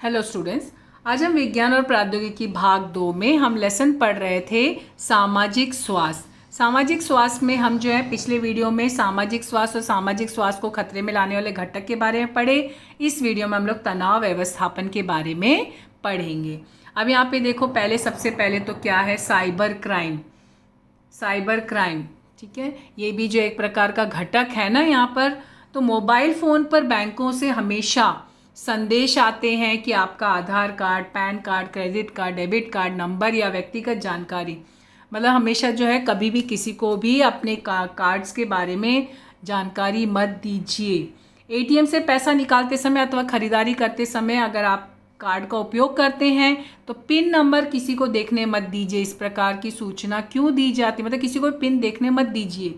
Hello students. आज हम विज्ञान और प्रौद्योगिकी भाग 2 में हम लेसन पढ़ रहे थे सामाजिक स्वास्थ्य। सामाजिक स्वास्थ्य में हम जो है पिछले वीडियो में सामाजिक स्वास्थ्य और सामाजिक स्वास्थ्य को खतरे में लाने वाले घटक के बारे में पढ़े। इस वीडियो में हम लोग तनाव व्यवस्थापन के बारे में पढ़ेंगे। अब यहाँ पे देखो, सबसे पहले तो क्या है, साइबर क्राइम। साइबर क्राइम, ठीक है, ये भी जो एक प्रकार का घटक है ना यहाँ पर। तो मोबाइल फ़ोन पर बैंकों से हमेशा संदेश आते हैं कि आपका Aadhaar card, PAN card, credit card, debit card number या व्यक्तिगत जानकारी, मतलब हमेशा जो है कभी भी किसी को भी अपने कार्ड्स के बारे में जानकारी मत दीजिए। एटीएम से पैसा निकालते समय अथवा खरीदारी करते समय अगर आप कार्ड का उपयोग करते हैं तो पिन नंबर किसी को देखने मत दीजिए। इस प्रकार की सूचना क्यों दी जाती है, मतलब किसी को पिन देखने मत दीजिए,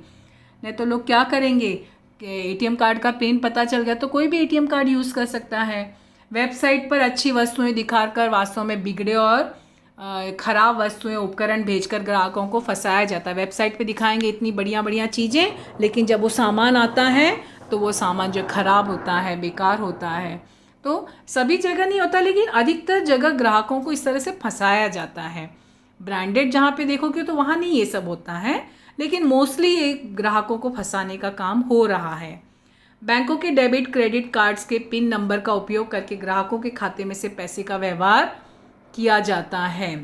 नहीं तो लोग क्या करेंगे कि एटीएम कार्ड का पिन पता चल गया तो कोई भी एटीएम कार्ड यूज़ कर सकता है। वेबसाइट पर अच्छी वस्तुएं दिखाकर वास्तव में बिगड़े और ख़राब वस्तुएं, उपकरण भेजकर ग्राहकों को फंसाया जाता है। वेबसाइट पे दिखाएंगे इतनी बढ़िया बढ़िया चीज़ें, लेकिन जब वो सामान आता है तो वो सामान जो ख़राब होता है, बेकार होता है। तो सभी जगह नहीं होता, लेकिन अधिकतर जगह ग्राहकों को इस तरह से फंसाया जाता है। ब्रांडेड जहाँ पे देखोगे तो वहाँ नहीं ये सब होता है, लेकिन मोस्टली ये ग्राहकों को फंसाने का काम हो रहा है। बैंकों के डेबिट क्रेडिट कार्ड्स के पिन नंबर का उपयोग करके ग्राहकों के खाते में से पैसे का व्यवहार किया जाता है।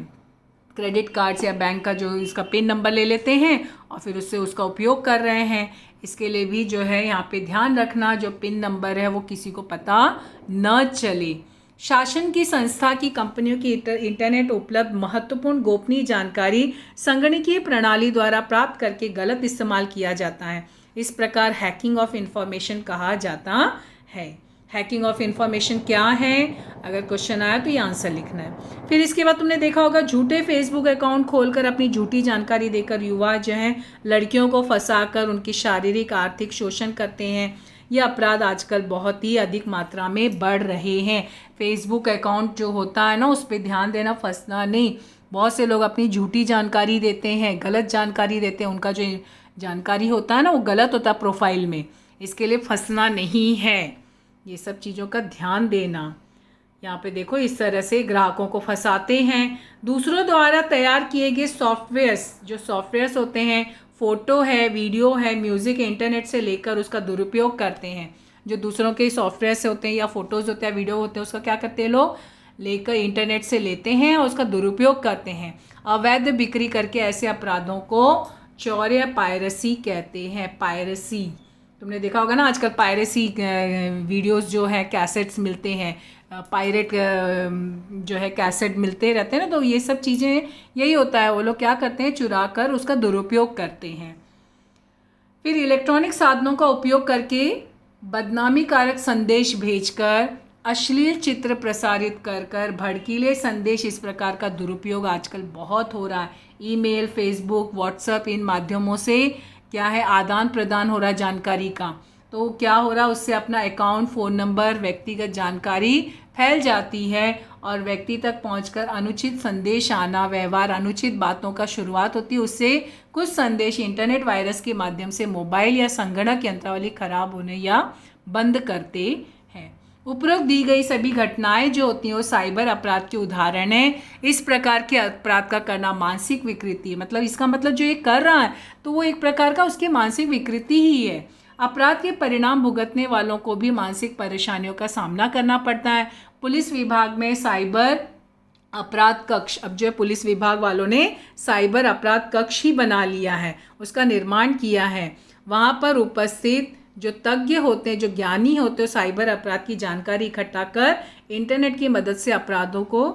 क्रेडिट कार्ड्स या बैंक का जो इसका पिन नंबर ले लेते हैं और फिर उससे उसका उपयोग कर रहे हैं। इसके लिए भी जो है यहाँ पे ध्यान रखना, जो पिन नंबर है वो किसी को पता न चले। शासन की संस्था की कंपनियों की इंटरनेट उपलब्ध महत्वपूर्ण गोपनीय जानकारी संगणकीय प्रणाली द्वारा प्राप्त करके गलत इस्तेमाल किया जाता है। इस प्रकार हैकिंग ऑफ इंफॉर्मेशन कहा जाता है। हैकिंग ऑफ इंफॉर्मेशन क्या है, अगर क्वेश्चन आया तो ये आंसर लिखना है। फिर इसके बाद तुमने देखा होगा झूठे फेसबुक अकाउंट खोलकर अपनी झूठी जानकारी देकर युवा जो हैं लड़कियों को फंसाकर उनकी शारीरिक आर्थिक शोषण करते हैं। ये अपराध आजकल बहुत ही अधिक मात्रा में बढ़ रहे हैं। फेसबुक अकाउंट जो होता है ना, उस पर ध्यान देना, फंसना नहीं। बहुत से लोग अपनी झूठी जानकारी देते हैं, गलत जानकारी देते हैं। उनका जो जानकारी होता है ना वो गलत होता है प्रोफाइल में, इसके लिए फंसना नहीं है। ये सब चीज़ों का ध्यान देना। यहाँ पे देखो इस तरह से ग्राहकों को फंसाते हैं। दूसरों द्वारा तैयार किए गए सॉफ्टवेयर्स होते हैं, फ़ोटो है, वीडियो है, म्यूज़िक, इंटरनेट से लेकर उसका दुरुपयोग करते हैं। जो दूसरों के सॉफ्टवेयर से होते हैं या फ़ोटोज़ होते हैं, वीडियो होते हैं, उसका क्या करते हैं लोग, लेकर इंटरनेट से लेते हैं और उसका दुरुपयोग करते हैं। अवैध बिक्री करके ऐसे अपराधों को चौर्य या पायरेसी कहते हैं। पायरेसी तुमने देखा होगा ना, आजकल पायरेसी वीडियोस जो है, कैसेट्स मिलते हैं, पायरेट जो है कैसेट मिलते रहते हैं ना, तो ये सब चीज़ें यही होता है। वो लोग क्या करते हैं, चुरा कर उसका दुरुपयोग करते हैं। फिर इलेक्ट्रॉनिक साधनों का उपयोग करके बदनामी कारक संदेश भेजकर, अश्लील चित्र प्रसारित कर भड़कीले संदेश, इस प्रकार का दुरुपयोग आजकल बहुत हो रहा है। ईमेल, फेसबुक, व्हाट्सएप, इन माध्यमों से क्या है, आदान प्रदान हो रहा है जानकारी का। तो क्या हो रहा है, उससे अपना अकाउंट, फ़ोन नंबर, व्यक्तिगत जानकारी फैल जाती है और व्यक्ति तक पहुंचकर अनुचित संदेश आना, व्यवहार, अनुचित बातों का शुरुआत होती है। उससे कुछ संदेश इंटरनेट वायरस के माध्यम से मोबाइल या संगणक यंत्रावली खराब होने या बंद करते हैं। उपरोक्त दी गई सभी घटनाएं जो होती हैं वो साइबर अपराध के उदाहरण है। इस प्रकार के अपराध का करना मानसिक विकृति है, मतलब इसका मतलब जो ये कर रहा है तो वो एक प्रकार का उसकी मानसिक विकृति ही है। अपराध के परिणाम भुगतने वालों को भी मानसिक परेशानियों का सामना करना पड़ता है। पुलिस विभाग में साइबर अपराध कक्ष, अब जो है पुलिस विभाग वालों ने साइबर अपराध कक्ष ही बना लिया है, उसका निर्माण किया है। वहाँ पर उपस्थित जो तज्ञ होते हैं, जो ज्ञानी होते हैं, साइबर अपराध की जानकारी इकट्ठा कर इंटरनेट की मदद से अपराधों को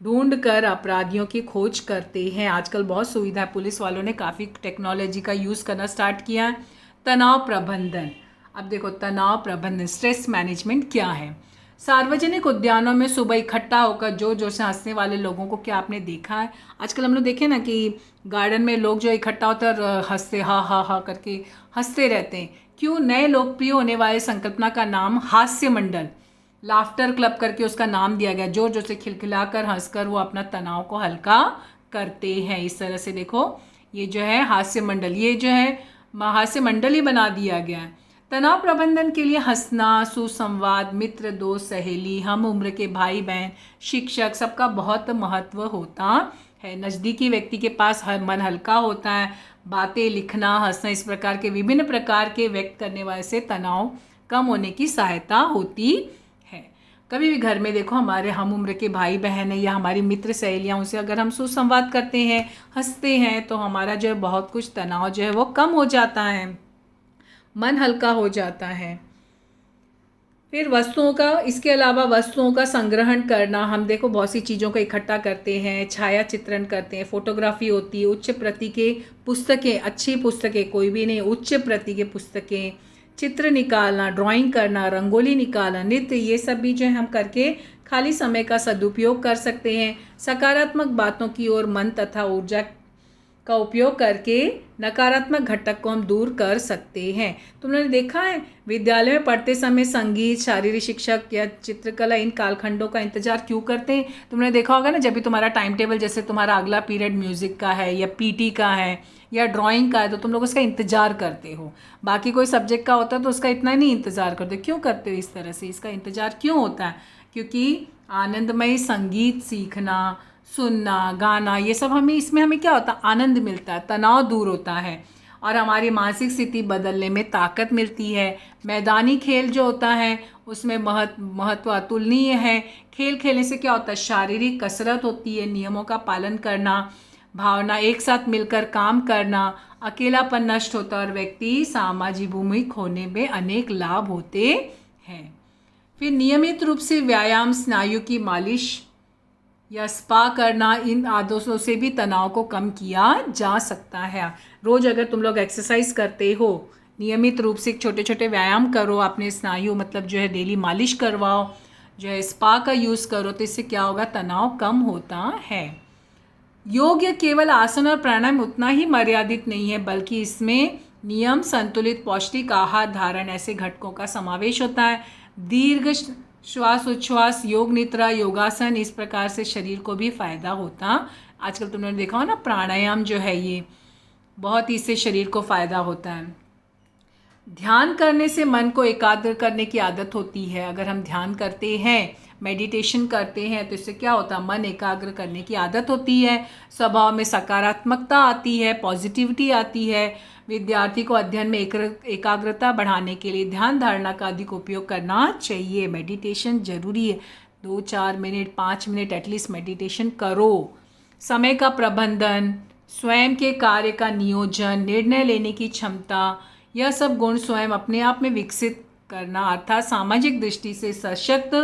ढूंढ कर अपराधियों की खोज करते हैं। आजकल बहुत सुविधा है, पुलिस वालों ने काफ़ी टेक्नोलॉजी का यूज़ करना स्टार्ट किया है। तनाव प्रबंधन, अब देखो तनाव प्रबंधन, स्ट्रेस मैनेजमेंट क्या है। सार्वजनिक उद्यानों में सुबह इकट्ठा होकर जोर से हंसने वाले लोगों को क्या आपने देखा है? आजकल हम लोग देखें ना कि गार्डन में लोग जो इकट्ठा होते हैं हंसते, हा हा हा करके हंसते रहते हैं। क्यों? नए लोकप्रिय होने वाले संकल्पना का नाम हास्य मंडल, लाफ्टर क्लब करके उसका नाम दिया गया। जोर से खिलखिलाकर हंसकर वो अपना तनाव को हल्का करते हैं। इस तरह से देखो ये जो है हास्य मंडल, ये जो है हास्य मंडल ही बना दिया गया है। तनाव प्रबंधन के लिए हंसना, सुसंवाद, मित्र, दोस्त, सहेली, हम उम्र के भाई बहन, शिक्षक, सबका बहुत महत्व होता है। नज़दीकी व्यक्ति के पास मन हल्का होता है। बातें, लिखना, हंसना, इस प्रकार के विभिन्न प्रकार के व्यक्त करने वाले से तनाव कम होने की सहायता होती है। कभी भी घर में देखो, हमारे हम उम्र के भाई बहन है या हमारी मित्र सहेलियाँ, उनसे अगर हम सुसंवाद करते हैं, हंसते हैं, तो हमारा जो है बहुत कुछ तनाव जो है वो कम हो जाता है, मन हल्का हो जाता है। फिर वस्तुओं का, इसके अलावा वस्तुओं का संग्रहण करना, हम देखो बहुत सी चीज़ों को इकट्ठा करते हैं, छाया चित्रण करते हैं, फोटोग्राफी होती है, उच्च प्रति के पुस्तकें, अच्छी पुस्तकें, कोई भी नहीं, उच्च प्रति के पुस्तकें, चित्र निकालना, ड्राइंग करना, रंगोली निकालना, नृत्य, ये सब भी जो है हम करके खाली समय का सदुपयोग कर सकते हैं। सकारात्मक बातों की ओर मन तथा ऊर्जा का उपयोग करके नकारात्मक घटक को हम दूर कर सकते हैं। तुमने देखा है विद्यालय में पढ़ते समय संगीत, शारीरिक शिक्षक या चित्रकला, इन कालखंडों का इंतजार क्यों करते हैं? तुमने देखा होगा ना, जब भी तुम्हारा टाइम टेबल, जैसे तुम्हारा अगला पीरियड म्यूज़िक का है या पीटी का है या ड्राइंग का है, तो तुम लोग उसका इंतज़ार करते हो। बाकी कोई सब्जेक्ट का होता है तो उसका इतना नहीं इंतज़ार करते। क्यों करते हो इस तरह से? इसका इंतज़ार क्यों होता है? क्योंकि आनंदमय संगीत सीखना, सुनना, गाना, ये सब हमें क्या होता है? आनंद मिलता है, तनाव दूर होता है और हमारी मानसिक स्थिति बदलने में ताकत मिलती है। मैदानी खेल जो होता है उसमें महत्व अतुलनीय है। खेल खेलने से क्या होता है? शारीरिक कसरत होती है, नियमों का पालन करना, भावना, एक साथ मिलकर काम करना, अकेलापन नष्ट होता है और व्यक्ति सामाजिक भूमिक होने में अनेक लाभ होते हैं। फिर नियमित रूप से व्यायाम, स्नायु की मालिश या स्पा करना, इन आदतों से भी तनाव को कम किया जा सकता है। रोज़ अगर तुम लोग एक्सरसाइज करते हो, नियमित रूप से छोटे छोटे व्यायाम करो, अपने स्नायु मतलब जो है डेली मालिश करवाओ, जो है स्पा का यूज़ करो, तो इससे क्या होगा? तनाव कम होता है। योग या केवल आसन और प्राणायाम उतना ही मर्यादित नहीं है, बल्कि इसमें नियम, संतुलित पौष्टिक आहार धारण ऐसे घटकों का समावेश होता है। दीर्घ श्वास उच्छ्वास, योग निद्रा, योगासन, इस प्रकार से शरीर को भी फायदा होता। आजकल तुमने देखा हो ना, प्राणायाम जो है ये बहुत ही, इससे शरीर को फायदा होता है। ध्यान करने से मन को एकाग्र करने की आदत होती है। अगर हम ध्यान करते हैं, मेडिटेशन करते हैं, तो इससे क्या होता है? मन एकाग्र करने की आदत होती है, स्वभाव में सकारात्मकता आती है, पॉजिटिविटी आती है। विद्यार्थी को अध्ययन में एकाग्रता बढ़ाने के लिए ध्यान धारणा का अधिक उपयोग करना चाहिए। मेडिटेशन जरूरी है, 2-4 मिनट 5 मिनट एटलीस्ट मेडिटेशन करो। समय का प्रबंधन, स्वयं के कार्य का नियोजन, निर्णय लेने की क्षमता, यह सब गुण स्वयं अपने आप में विकसित करना, अर्थात सामाजिक दृष्टि से सशक्त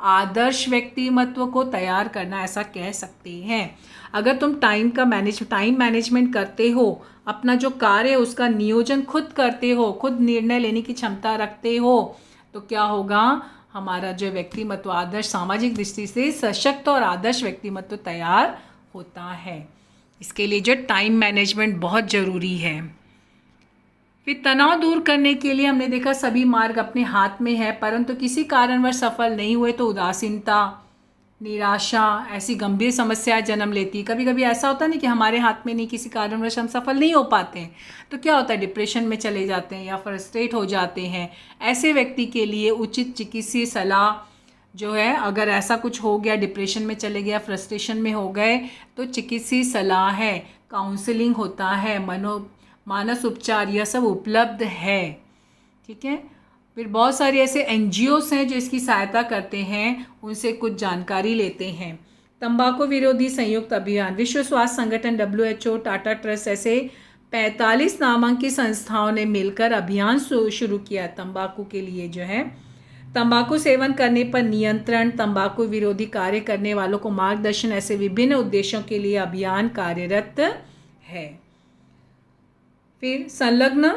आदर्श व्यक्तिमत्व को तैयार करना, ऐसा कह सकते हैं। अगर तुम टाइम मैनेजमेंट करते हो, अपना जो कार्य है उसका नियोजन खुद करते हो, खुद निर्णय लेने की क्षमता रखते हो, तो क्या होगा? हमारा जो व्यक्तिमत्व आदर्श, सामाजिक दृष्टि से सशक्त और आदर्श व्यक्तिमत्व तैयार होता है। इसके लिए जो टाइम मैनेजमेंट बहुत ज़रूरी है। फिर तनाव दूर करने के लिए हमने देखा सभी मार्ग अपने हाथ में है, परंतु किसी कारणवश सफल नहीं हुए तो उदासीनता, निराशा, ऐसी गंभीर समस्याएं जन्म लेती है। कभी कभी ऐसा होता नहीं कि हमारे हाथ में नहीं, किसी कारणवश हम सफल नहीं हो पाते हैं, तो क्या होता है? डिप्रेशन में चले जाते हैं या फ्रस्ट्रेट हो जाते हैं। ऐसे व्यक्ति के लिए उचित चिकित्सीय सलाह जो है, अगर ऐसा कुछ हो गया, डिप्रेशन में चले गया, फ्रस्ट्रेशन में हो गए, तो चिकित्सीय सलाह है, काउंसलिंग होता है, मानस उपचार, यह सब उपलब्ध है। ठीक है। फिर बहुत सारे ऐसे NGOs हैं जो इसकी सहायता करते हैं, उनसे कुछ जानकारी लेते हैं। तंबाकू विरोधी संयुक्त अभियान, विश्व स्वास्थ्य संगठन WHO, टाटा ट्रस्ट, ऐसे 45 नामांकित संस्थाओं ने मिलकर अभियान शुरू किया तंबाकू के लिए। जो है तंबाकू सेवन करने पर नियंत्रण, तंबाकू विरोधी कार्य करने वालों को मार्गदर्शन, ऐसे विभिन्न उद्देश्यों के लिए अभियान कार्यरत है। फिर संलग्न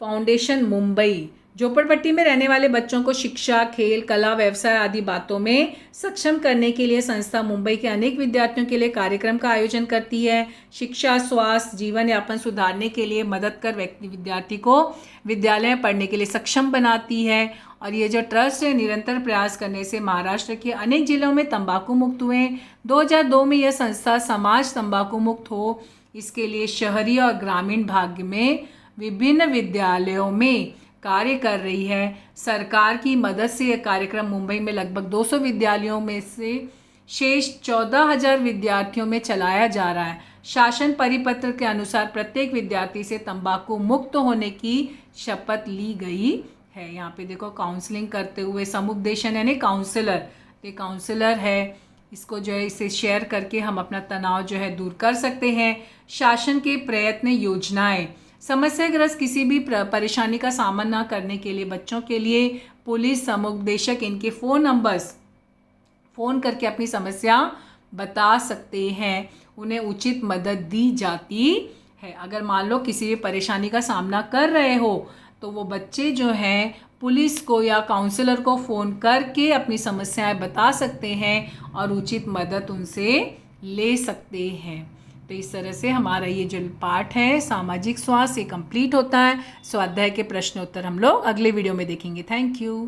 फाउंडेशन मुंबई, झोपड़पट्टी में रहने वाले बच्चों को शिक्षा, खेल, कला, व्यवसाय आदि बातों में सक्षम करने के लिए संस्था मुंबई के अनेक विद्यार्थियों के लिए कार्यक्रम का आयोजन करती है। शिक्षा, स्वास्थ्य, जीवन यापन सुधारने के लिए मदद कर विद्यार्थी को विद्यालय में पढ़ने के लिए सक्षम बनाती है। और ये जो ट्रस्ट है, निरंतर प्रयास करने से महाराष्ट्र के अनेक जिलों में तंबाकू मुक्त हुए। 2002 में यह संस्था समाज तंबाकू मुक्त हो, इसके लिए शहरी और ग्रामीण भाग में विभिन्न विद्यालयों में कार्य कर रही है। सरकार की मदद से यह कार्यक्रम मुंबई में लगभग 200 विद्यालयों में से शेष 14,000 विद्यार्थियों में चलाया जा रहा है। शासन परिपत्र के अनुसार प्रत्येक विद्यार्थी से तंबाकू मुक्त होने की शपथ ली गई है। यहाँ पे देखो काउंसलिंग करते हुए समुपदेशन यानी काउंसलर, ये काउंसलर है, इसको जो है इसे शेयर करके हम अपना तनाव जो है दूर कर सकते हैं। शासन के प्रयत्न योजनाएं, समस्याग्रस्त किसी भी परेशानी का सामना करने के लिए बच्चों के लिए पुलिस समुपदेशक इनके फ़ोन नंबर्स फ़ोन करके अपनी समस्या बता सकते हैं, उन्हें उचित मदद दी जाती है। अगर मान लो किसी भी परेशानी का सामना कर रहे हो तो वो बच्चे जो हैं पुलिस को या काउंसलर को फ़ोन करके अपनी समस्याएं बता सकते हैं और उचित मदद उनसे ले सकते हैं। तो इस तरह से हमारा ये जो पाठ है सामाजिक स्वास्थ्य कंप्लीट होता है। स्वाध्याय के प्रश्न उत्तर हम लोग अगले वीडियो में देखेंगे। Thank you.